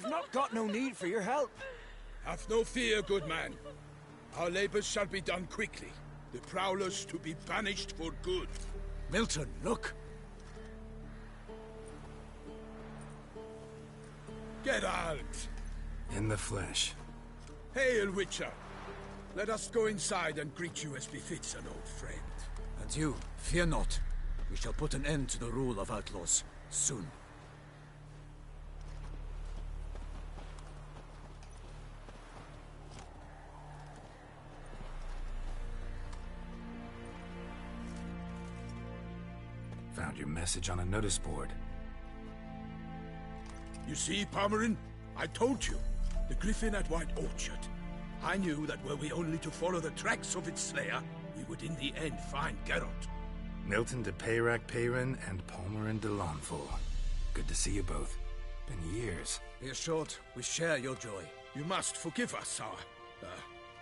We've not got no need for your help. Have no fear, good man. Our labors shall be done quickly. The prowlers to be banished for good. Milton, look! Geralt! In the flesh. Hail, Witcher! Let us go inside and greet you as befits an old friend. And you, fear not. We shall put an end to the rule of outlaws, soon. Found your message on a notice board. You see, Palmerin? I told you. The Griffin at White Orchard. I knew that were we only to follow the tracks of its slayer, we would in the end find Geralt. Milton de Peyrac Peyran and Palmerin de Launfal. Good to see you both. Been years. Be assured, we share your joy. You must forgive us our,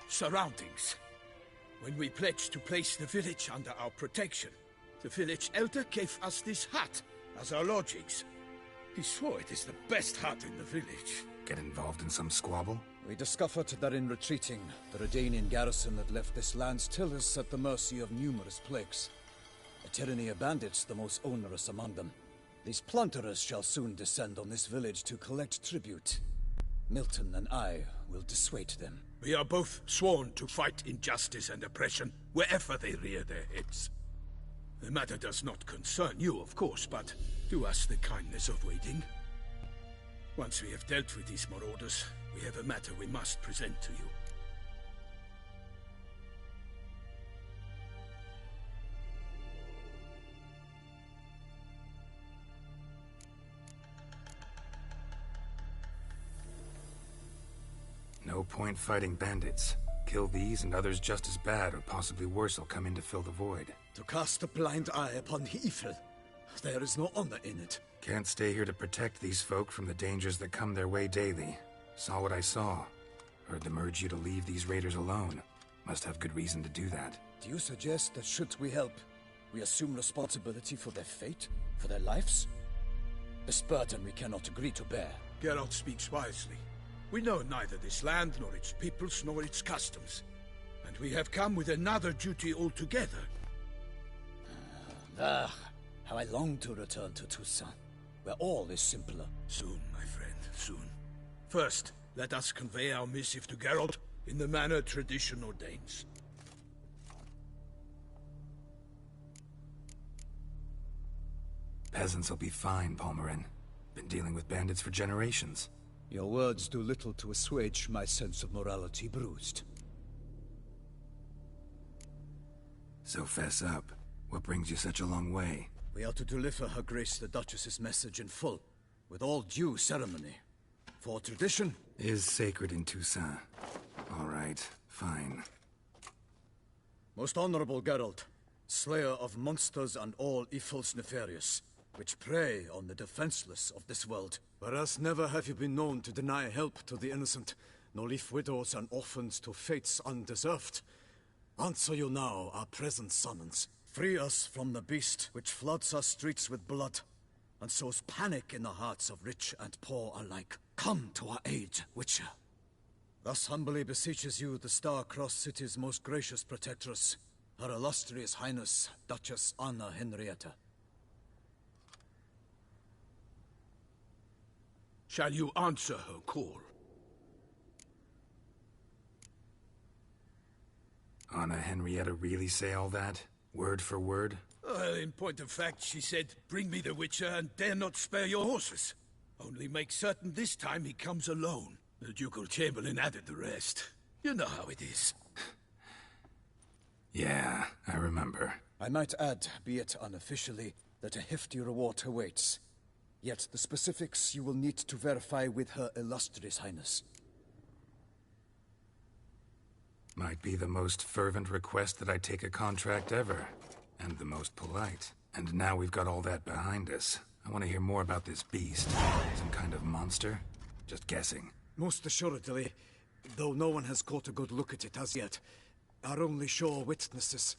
surroundings. When we pledged to place the village under our protection, the village elder gave us this hut as our lodgings. He swore it is the best hut in the village. Get involved in some squabble? We discovered that in retreating, the Redanian garrison that left this land still is at the mercy of numerous plagues. A tyranny of bandits, the most onerous among them. These plunderers shall soon descend on this village to collect tribute. Milton and I will dissuade them. We are both sworn to fight injustice and oppression wherever they rear their heads. The matter does not concern you, of course, but do us the kindness of waiting. Once we have dealt with these marauders, we have a matter we must present to you. No point fighting bandits. Kill these and others just as bad or possibly worse will come in to fill the void. To cast a blind eye upon the evil. There is no honor in it. Can't stay here to protect these folk from the dangers that come their way daily. Saw what I saw. Heard them urge you to leave these raiders alone. Must have good reason to do that. Do you suggest that should we help, we assume responsibility for their fate? For their lives? This burden we cannot agree to bear. Geralt speaks wisely. We know neither this land, nor its peoples, nor its customs. And we have come with another duty altogether. How I long to return to Toussaint, where all is simpler. Soon, my friend, soon. First, let us convey our missive to Geralt in the manner tradition ordains. Peasants will be fine, Palmerin. Been dealing with bandits for generations. Your words do little to assuage my sense of morality bruised. So fess up. What brings you such a long way? We are to deliver Her Grace the Duchess's message in full, with all due ceremony. For tradition is sacred in Toussaint. All right, fine. Most honorable Geralt, slayer of monsters and all evils nefarious, which prey on the defenseless of this world. Whereas never have you been known to deny help to the innocent, nor leave widows and orphans to fates undeserved. Answer you now our present summons. Free us from the beast which floods our streets with blood, and sows panic in the hearts of rich and poor alike. Come to our aid, Witcher. Thus humbly beseeches you the Star-Crossed City's most gracious protectress, Her Illustrious Highness, Duchess Anna Henrietta. Shall you answer her call? Anna Henrietta really say all that? Word for word? In point of fact, she said, "Bring me the Witcher and dare not spare your horses. Only make certain this time he comes alone." The Ducal Chamberlain added the rest. You know how it is. Yeah, I remember. I might add, be it unofficially, that a hefty reward awaits. Yet the specifics you will need to verify with Her Illustrious Highness. Might be the most fervent request that I take a contract ever. And the most polite. And now we've got all that behind us. I want to hear more about this beast. Some kind of monster? Just guessing. Most assuredly, though no one has caught a good look at it as yet. Our only sure witnesses.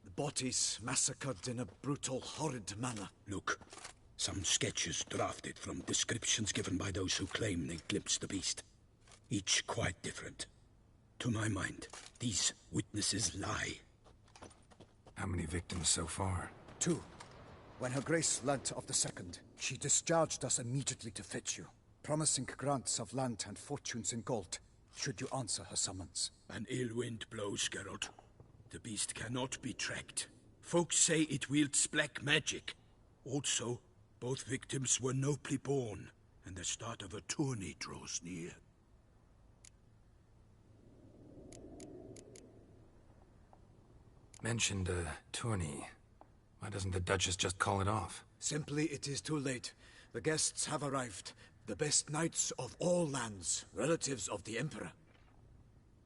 The bodies massacred in a brutal, horrid manner. Look, Some sketches drafted from descriptions given by those who claim they glimpsed the beast. Each quite different. To my mind, these witnesses lie. How many victims so far? 2. When Her Grace learnt of the second, she discharged us immediately to fetch you, promising grants of land and fortunes in gold, should you answer her summons. An ill wind blows, Geralt. The beast cannot be tracked. Folks say it wields black magic. Also, both victims were nobly born, and the start of a tourney draws near. Mentioned a tourney. Why doesn't the Duchess just call it off? Simply, it is too late. The guests have arrived. The best knights of all lands, relatives of the Emperor.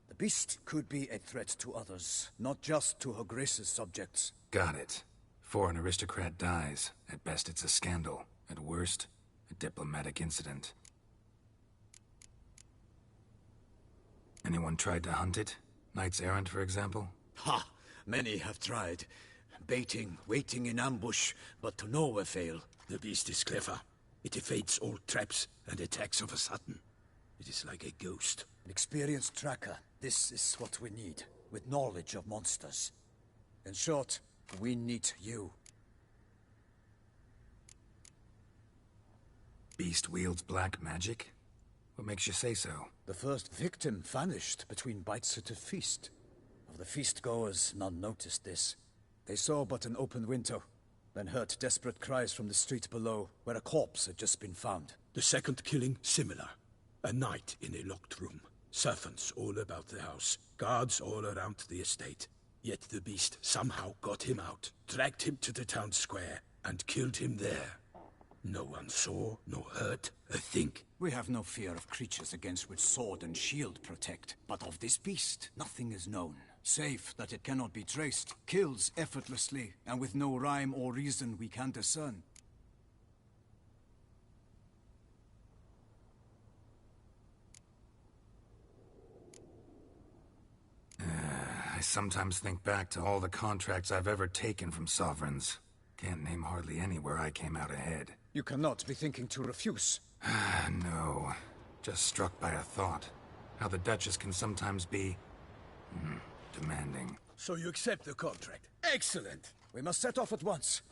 The beast could be a threat to others, not just to Her Grace's subjects. Got it. Before an aristocrat dies, at best it's a scandal. At worst, a diplomatic incident. Anyone tried to hunt it? Knights errant, for example? Ha! Many have tried. Baiting, waiting in ambush, but to no avail. The beast is clever. It evades all traps and attacks of a sudden. It is like a ghost. An experienced tracker. This is what we need, with knowledge of monsters. In short, we need you. Beast wields black magic? What makes you say so? The first victim vanished between bites at a feast. Of the feast-goers, none noticed this. They saw but an open window, then heard desperate cries from the street below, where a corpse had just been found. The second killing, similar. A night in a locked room. Servants all about the house. Guards all around the estate. Yet the beast somehow got him out, dragged him to the town square, and killed him there. No one saw, nor heard a thing. We have no fear of creatures against which sword and shield protect. But of this beast, nothing is known. Save that it cannot be traced, kills effortlessly, and with no rhyme or reason we can discern. I sometimes think back to all the contracts I've ever taken from sovereigns. Can't name hardly any where I came out ahead. You cannot be thinking to refuse. No. Just struck by a thought. How the Duchess can sometimes be... demanding. So you accept the contract. Excellent! We must set off at once.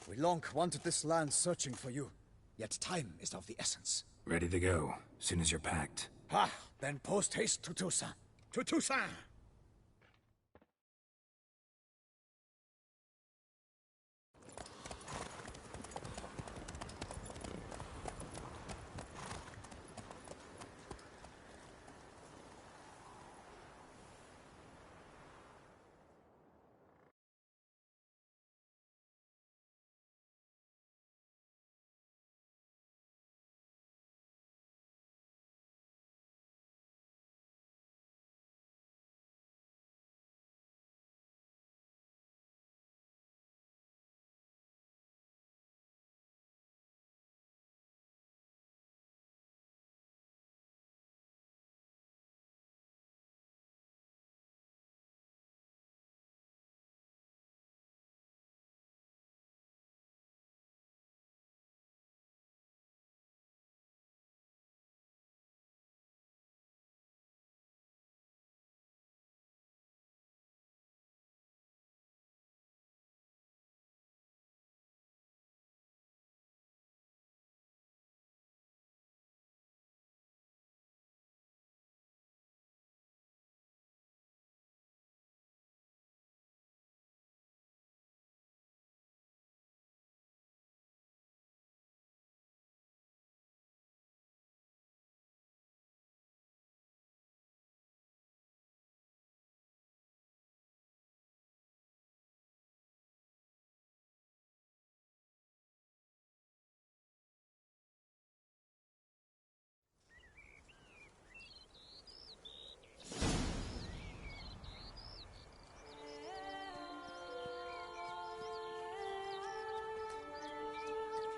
We long wanted this land searching for you. Yet time is of the essence. Ready to go, soon as you're packed. Ha! Then post-haste to Toussaint. To Toussaint!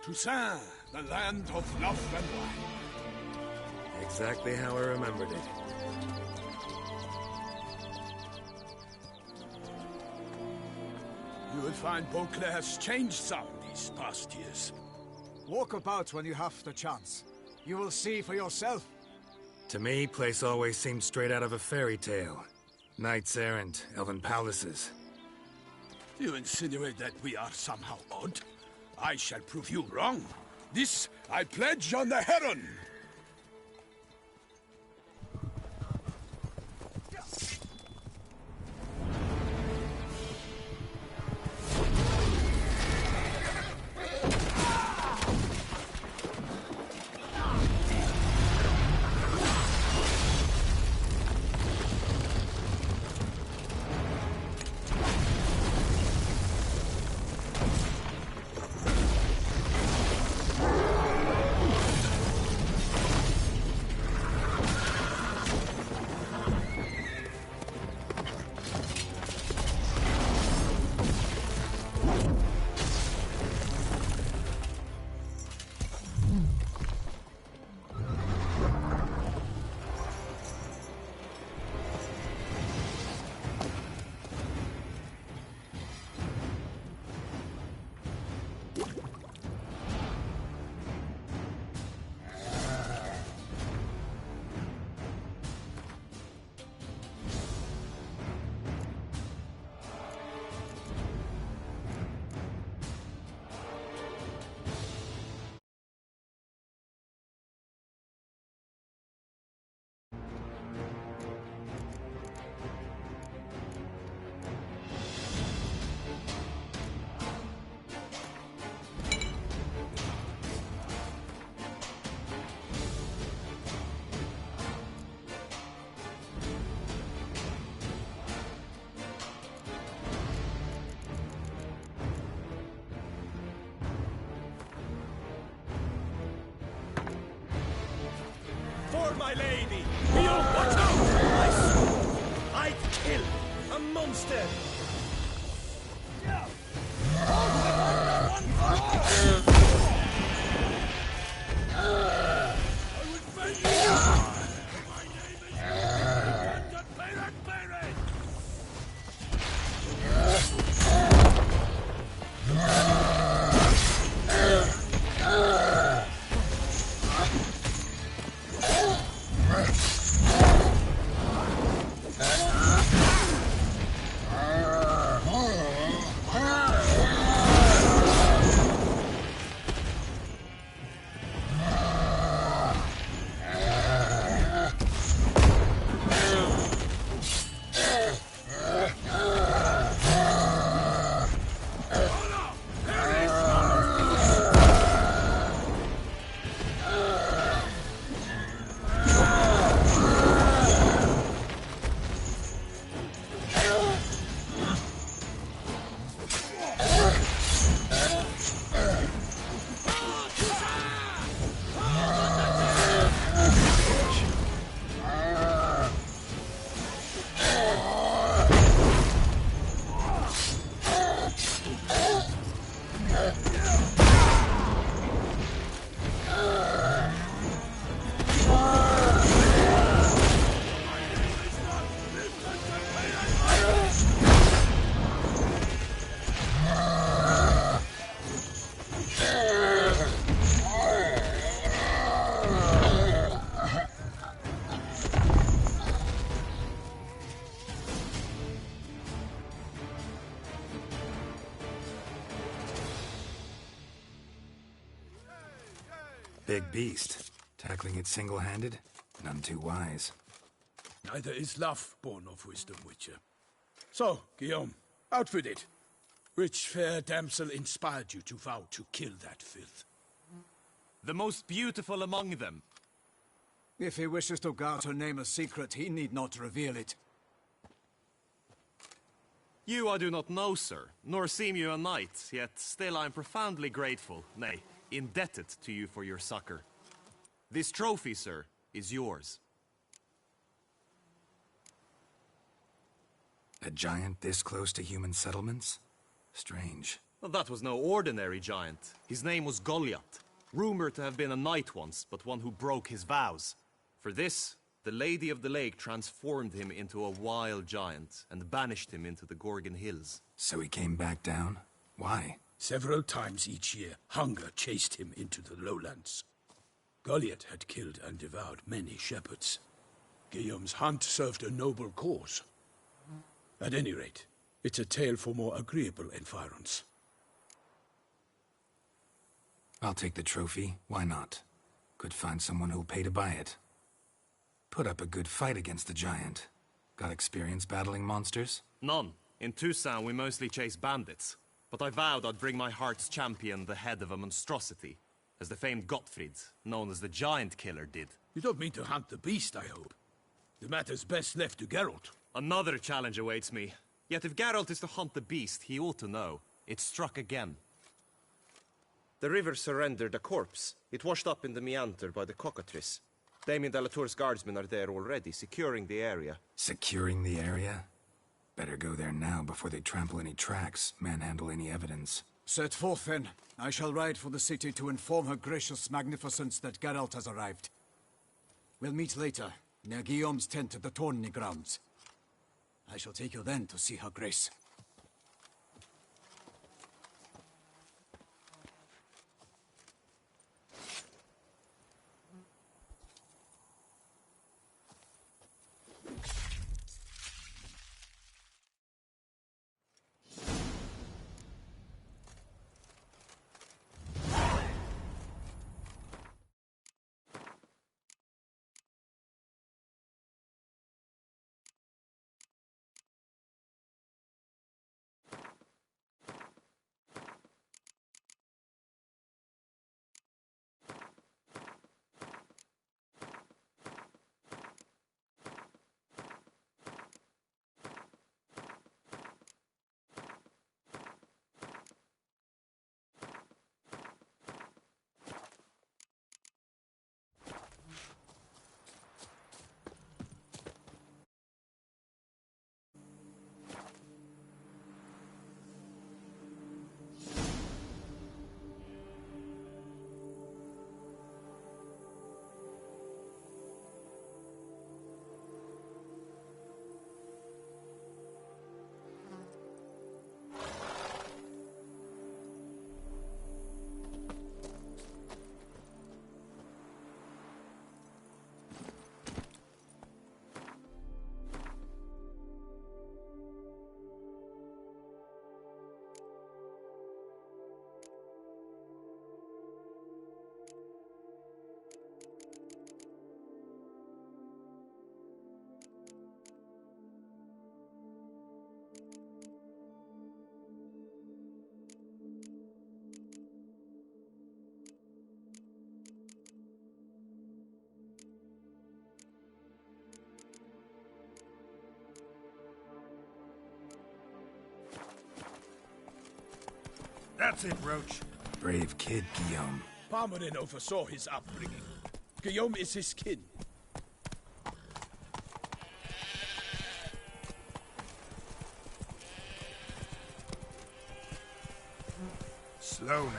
Toussaint, the land of love and wine. Exactly how I remembered it. You will find Beauclair's changed some these past years. Walk about when you have the chance. You will see for yourself. To me, place always seemed straight out of a fairy tale. Knights errant, elven palaces. You insinuate that we are somehow odd? I shall prove you wrong. This I pledge on the Heron! For my lady! Behold, watch out! I swore I'd kill a monster! Big beast. Tackling it single-handed? None too wise. Neither is love born of wisdom, Witcher. So, Guillaume, out with it. Which fair damsel inspired you to vow to kill that filth? The most beautiful among them. If he wishes to guard her name a secret, he need not reveal it. You I do not know, sir, nor seem you a knight, yet still I am profoundly grateful, nay, indebted to you for your succor. This trophy, sir, is yours. A giant this close to human settlements? Strange. Well, that was no ordinary giant. His name was Goliath, rumored to have been a knight once, but one who broke his vows. For this, the Lady of the Lake transformed him into a wild giant and banished him into the Gorgon Hills. So he came back down? Why? Several times each year, hunger chased him into the lowlands. Goliath had killed and devoured many shepherds. Guillaume's hunt served a noble cause. At any rate, it's a tale for more agreeable environs. I'll take the trophy. Why not? Could find someone who'll pay to buy it. Put up a good fight against the giant. Got experience battling monsters? None. In Toussaint, we mostly chase bandits. But I vowed I'd bring my heart's champion the head of a monstrosity, as the famed Gottfried, known as the Giant Killer, did. You don't mean to hunt the beast, I hope. The matter's best left to Geralt. Another challenge awaits me. Yet if Geralt is to hunt the beast, he ought to know. It struck again. The river surrendered a corpse. It washed up in the meander by the cockatrice. Damien de la Tour's guardsmen are there already, securing the area. Securing the area? Better go there now before they trample any tracks, manhandle any evidence. Set forth, then. I shall ride for the city to inform her gracious magnificence that Geralt has arrived. We'll meet later, near Guillaume's tent at the Tourney grounds. I shall take you then to see her grace. That's it, Roach. Brave kid, Guillaume. Parmarin oversaw his upbringing. Guillaume is his kin. Slow now.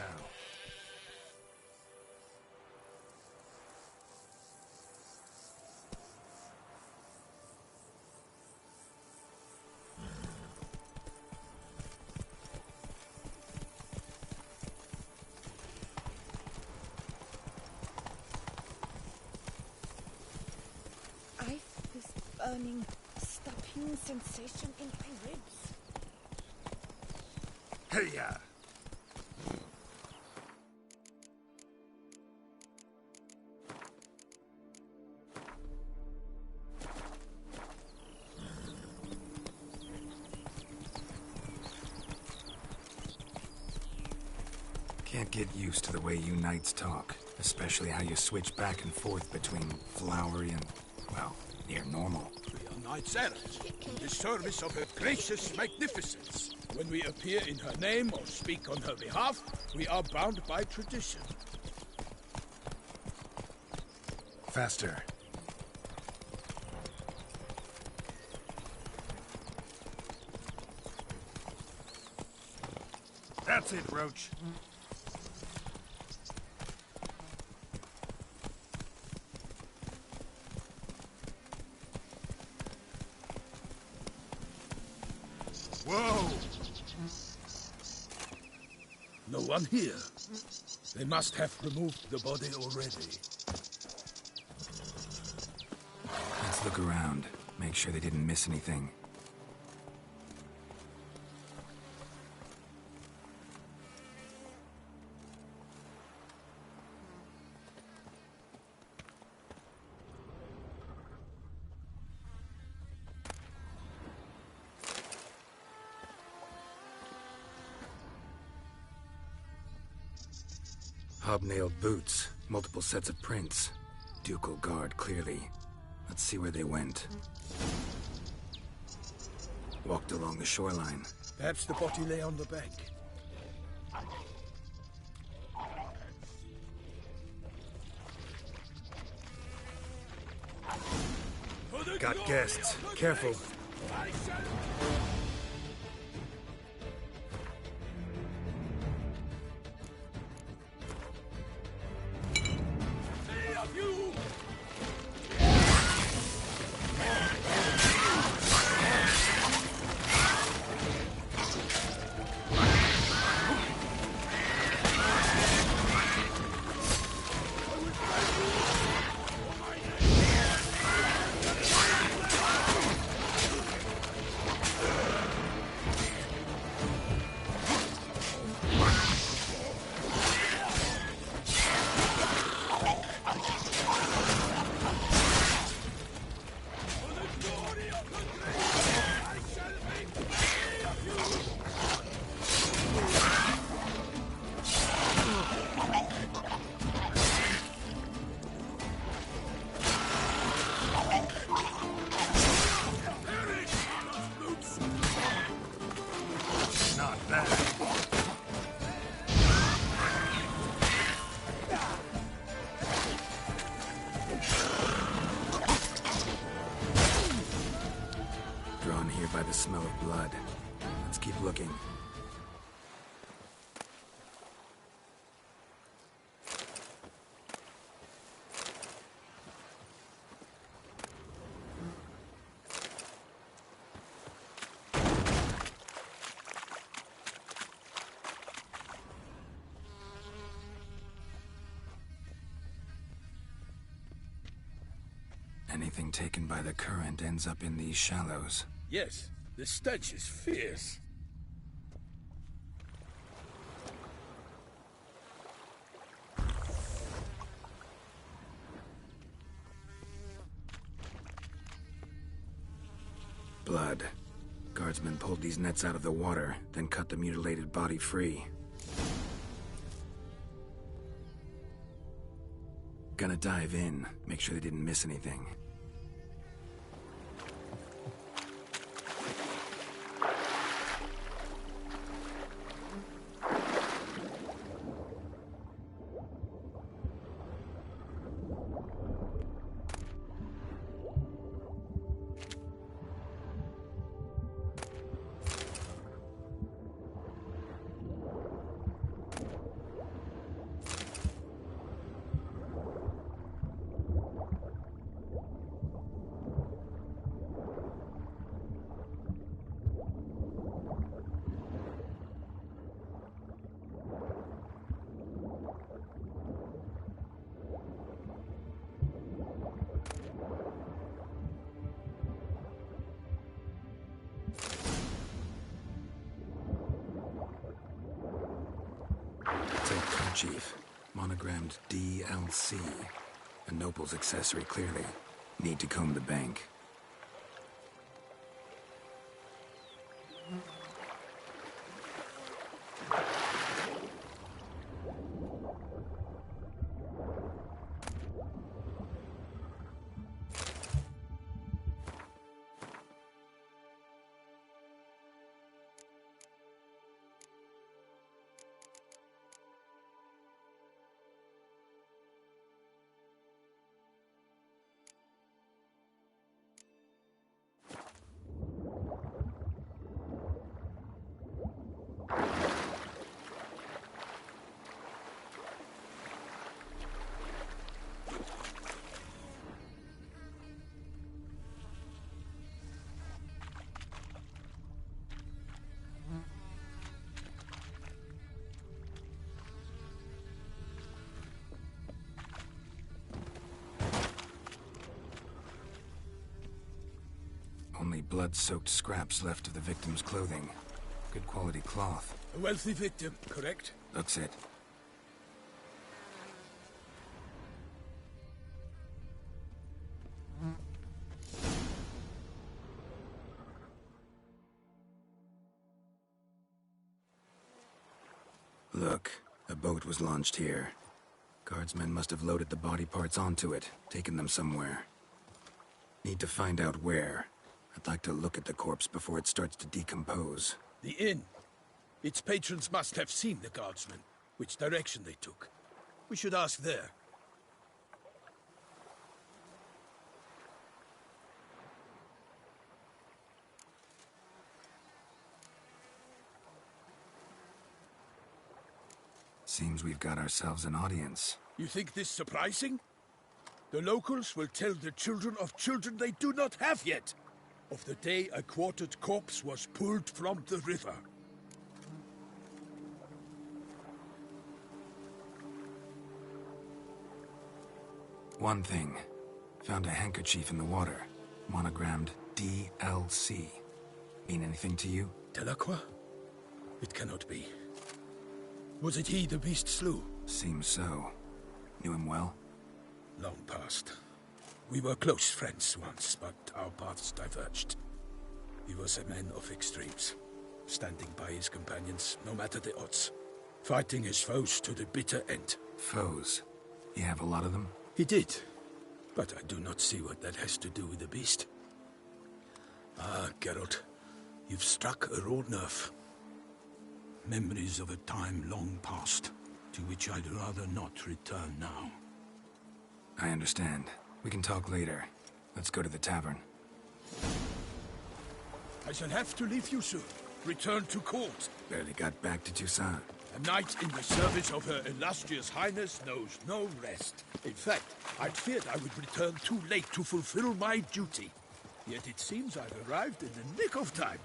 Burning, stopping sensation in my ribs. Hey-ya! Can't get used to the way you knights talk, especially how you switch back and forth between flowery and, well, near normal. We are knights errant, in the service of her gracious magnificence. When we appear in her name or speak on her behalf, we are bound by tradition. Faster. That's it, Roach. Whoa! No one here. They must have removed the body already. Let's look around. Make sure they didn't miss anything. Hobnailed boots, multiple sets of prints. Ducal guard, clearly. Let's see where they went. Walked along the shoreline. Perhaps the body lay on the bank. Got guests. Careful. Drawn here by the smell of blood. Let's keep looking. Anything taken by the current ends up in these shallows. Yes, the stench is fierce. Blood. Guardsmen pulled these nets out of the water, then cut the mutilated body free. Gonna dive in, make sure they didn't miss anything. Chief, monogrammed DLC. A noble's accessory, clearly. Need to comb the bank. blood-soaked scraps left of the victim's clothing. Good quality cloth. A wealthy victim, correct? That's it. Look, a boat was launched here. Guardsmen must have loaded the body parts onto it, taken them somewhere. Need to find out where. I'd like to look at the corpse before it starts to decompose. The inn. Its patrons must have seen the guardsmen, which direction they took. We should ask there. Seems we've got ourselves an audience. You think this surprising? The locals will tell the children of children they do not have yet, of the day a quartered corpse was pulled from the river. One thing. Found a handkerchief in the water. Monogrammed DLC. Mean anything to you? Delacroix? It cannot be. Was it he the beast slew? Seems so. Knew him well? Long past. We were close friends once, but our paths diverged. He was a man of extremes, standing by his companions, no matter the odds. Fighting his foes to the bitter end. Foes? You have a lot of them? He did, but I do not see what that has to do with the beast. Ah, Geralt, you've struck a raw nerve. Memories of a time long past, to which I'd rather not return now. I understand. We can talk later. Let's go to the tavern. I shall have to leave you soon. Return to court. Barely got back to Toussaint. A knight in the service of Her Illustrious Highness knows no rest. In fact, I'd feared I would return too late to fulfill my duty. Yet it seems I've arrived in the nick of time.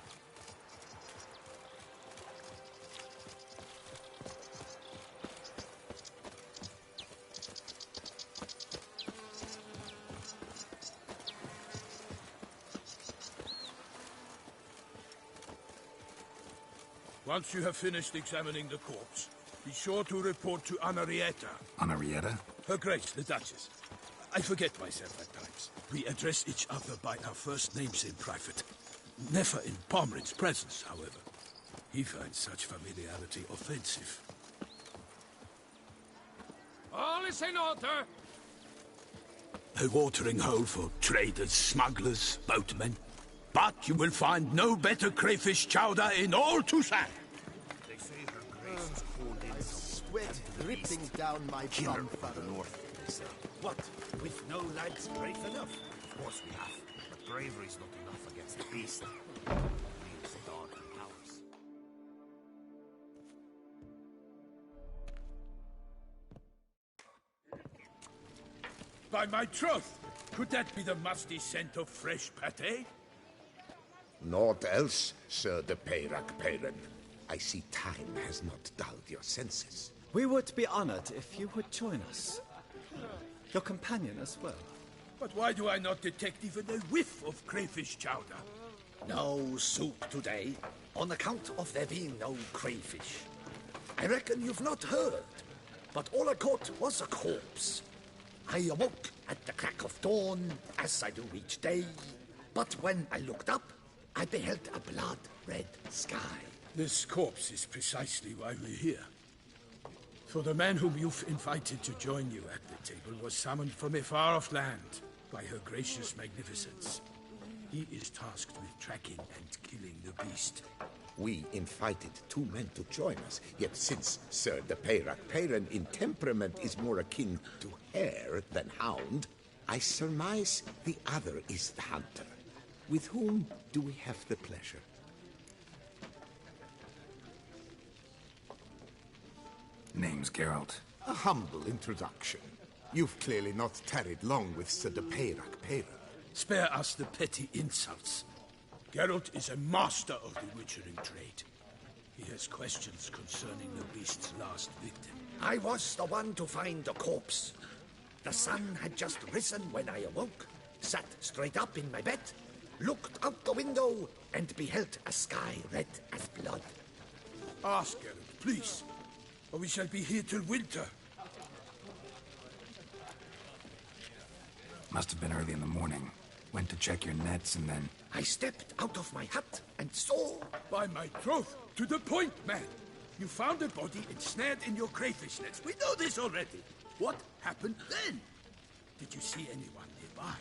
Once you have finished examining the corpse, be sure to report to Anarietta. Anarietta? Her Grace, the Duchess. I forget myself at times. We address each other by our first names in private. Never in Pomrin's presence, however. He finds such familiarity offensive. All is in order! A watering hole for traders, smugglers, boatmen. But you will find no better crayfish chowder in all Toussaint. They say her grace is called in. Sweat dripping down my bum From the north, they say. What? With no lads brave enough? Of course we have, but bravery's not enough against the beast. It needs dark powers. By my troth, could that be the musty scent of fresh pâté? Naught else, Sir de Peyrac-Peyran. I see time has not dulled your senses. We would be honored if you would join us. Your companion as well. But why do I not detect even a whiff of crayfish chowder? No soup today, on account of there being no crayfish. I reckon you've not heard, but all I caught was a corpse. I awoke at the crack of dawn, as I do each day, but when I looked up, I beheld a blood-red sky. This corpse is precisely why we're here. For the man whom you've invited to join you at the table was summoned from a far-off land by her gracious magnificence. He is tasked with tracking and killing the beast. We invited two men to join us, yet since Sir de Peyrac-Peyran in temperament is more akin to hare than hound, I surmise the other is the hunter. With whom do we have the pleasure? Name's Geralt. A humble introduction. You've clearly not tarried long with Sir de Peyrac-Peyran. Spare us the petty insults. Geralt is a master of the witchering trade. He has questions concerning the beast's last victim. I was the one to find the corpse. The sun had just risen when I awoke, sat straight up in my bed, looked out the window, and beheld a sky red as blood. Ask Geralt, please, or we shall be here till winter. Must have been early in the morning. Went to check your nets and then... I stepped out of my hut and saw... By my troth, to the point, man. You found a body ensnared in your crayfish nets. We know this already. What happened then? Did you see anyone nearby?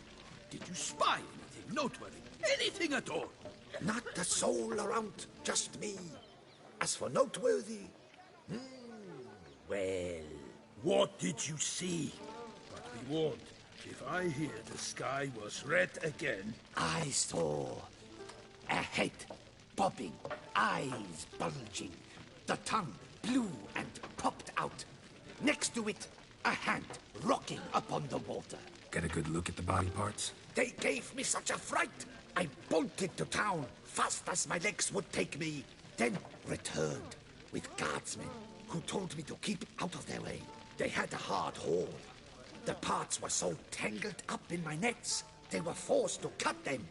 Did you spy anything noteworthy? Anything at all? Not a soul around, just me. As for noteworthy... well... What did you see? But be warned, if I hear the sky was red again... I saw a head bobbing, eyes bulging, the tongue blue and popped out. Next to it, a hand rocking upon the water. Get a good look at the body parts? They gave me such a fright. I bolted to town fast as my legs would take me, then returned with guardsmen who told me to keep out of their way. They had a hard hold. The parts were so tangled up in my nets, they were forced to cut them.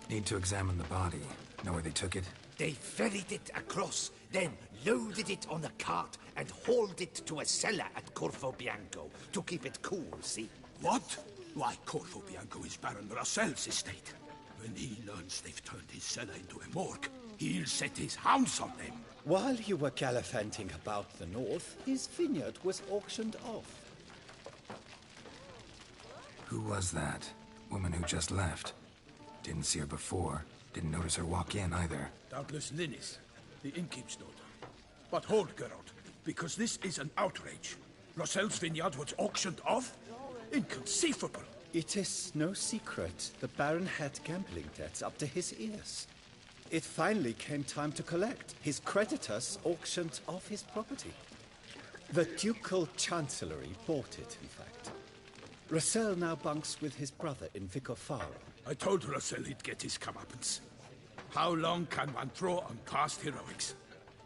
Need to examine the body. Know where they took it? They ferried it across, then loaded it on a cart and hauled it to a cellar at Corvo Bianco to keep it cool, see? What? Why, Corvo Bianco is Baron Russell's estate. When he learns they've turned his cellar into a morgue, he'll set his hounds on them. While you were gallivanting about the north, his vineyard was auctioned off. Who was that? Woman who just left. Didn't see her before. Didn't notice her walk in either. Doubtless Linnis, the innkeep's daughter. But hold, Geralt, because this is an outrage. Russell's vineyard was auctioned off? Inconceivable. It is no secret the Baron had gambling debts up to his ears. It finally came time to collect. His creditors auctioned off his property. The Ducal Chancellery bought it, in fact. Russell now bunks with his brother in Vicofaro. I told Russell he'd get his comeuppance. How long can one throw on past heroics?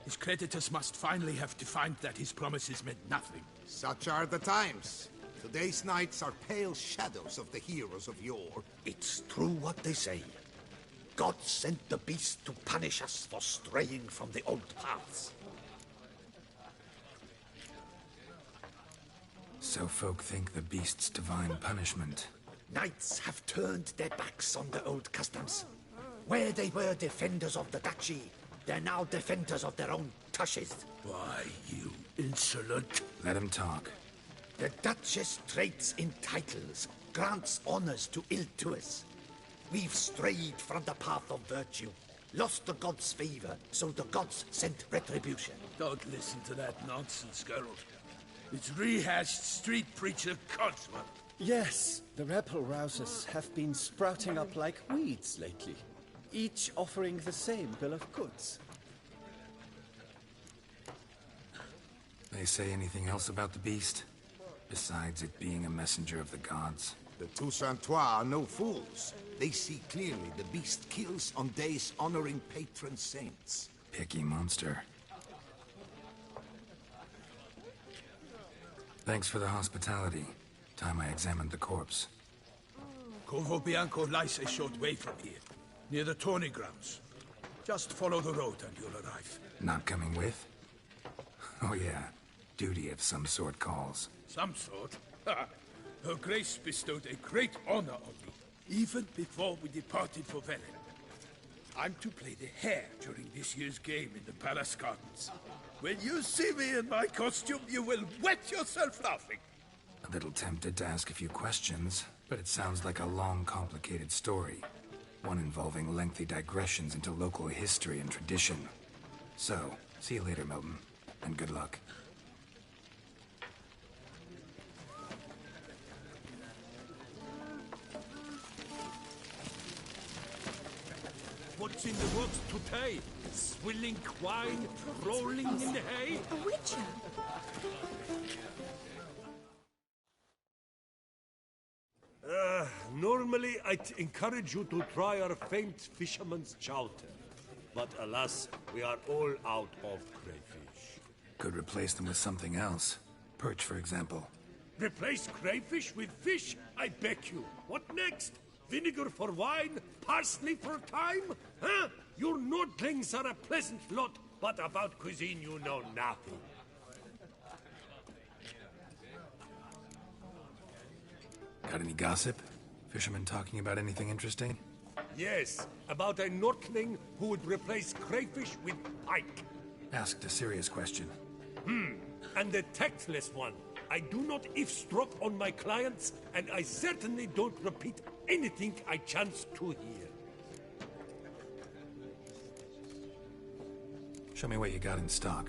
His creditors must finally have defined that his promises meant nothing. Such are the times. Today's knights are pale shadows of the heroes of yore. It's true what they say. God sent the beast to punish us for straying from the old paths. So folk think the beast's divine punishment. Knights have turned their backs on the old customs. Where they were defenders of the duchy, they're now defenders of their own tushes. Why, you insolent... Let him talk. The Duchess trades in titles, grants honors to ill-doers. We've strayed from the path of virtue, lost the gods' favor, so the gods sent retribution. Don't listen to that nonsense, Geralt. It's rehashed street preacher Codswell. Yes, the rebel-rousers have been sprouting up like weeds lately, each offering the same bill of goods. They say anything else about the beast? Besides it being a messenger of the gods? The Toussaintois are no fools. They see clearly the beast kills on days honoring patron saints. Picky monster. Thanks for the hospitality. Time I examined the corpse. Corvo Bianco lies a short way from here, near the tourney grounds. Just follow the road and you'll arrive. Not coming with? Oh yeah, duty of some sort calls. Some sort? Ha! Her Grace bestowed a great honor on me, even before we departed for Velen. I'm to play the hare during this year's game in the palace gardens. When you see me in my costume, you will wet yourself laughing. A little tempted to ask a few questions, but it sounds like a long, complicated story. One involving lengthy digressions into local history and tradition. So, see you later, Milton, and good luck. What's in the works today? Swilling wine, rolling in the hay? A witcher. Normally, I'd encourage you to try our famed fisherman's chowder. But alas, we are all out of crayfish. Could replace them with something else. Perch, for example. Replace crayfish with fish, I beg you. What next? Vinegar for wine? Parsley for thyme? Huh? Your Nordlings are a pleasant lot, but about cuisine you know nothing. Got any gossip? Fishermen talking about anything interesting? Yes, about a Nordling who would replace crayfish with pike. Asked a serious question. And the tactless one. I do not eavesdrop on my clients, and I certainly don't repeat anything I chance to hear. Show me what you got in stock.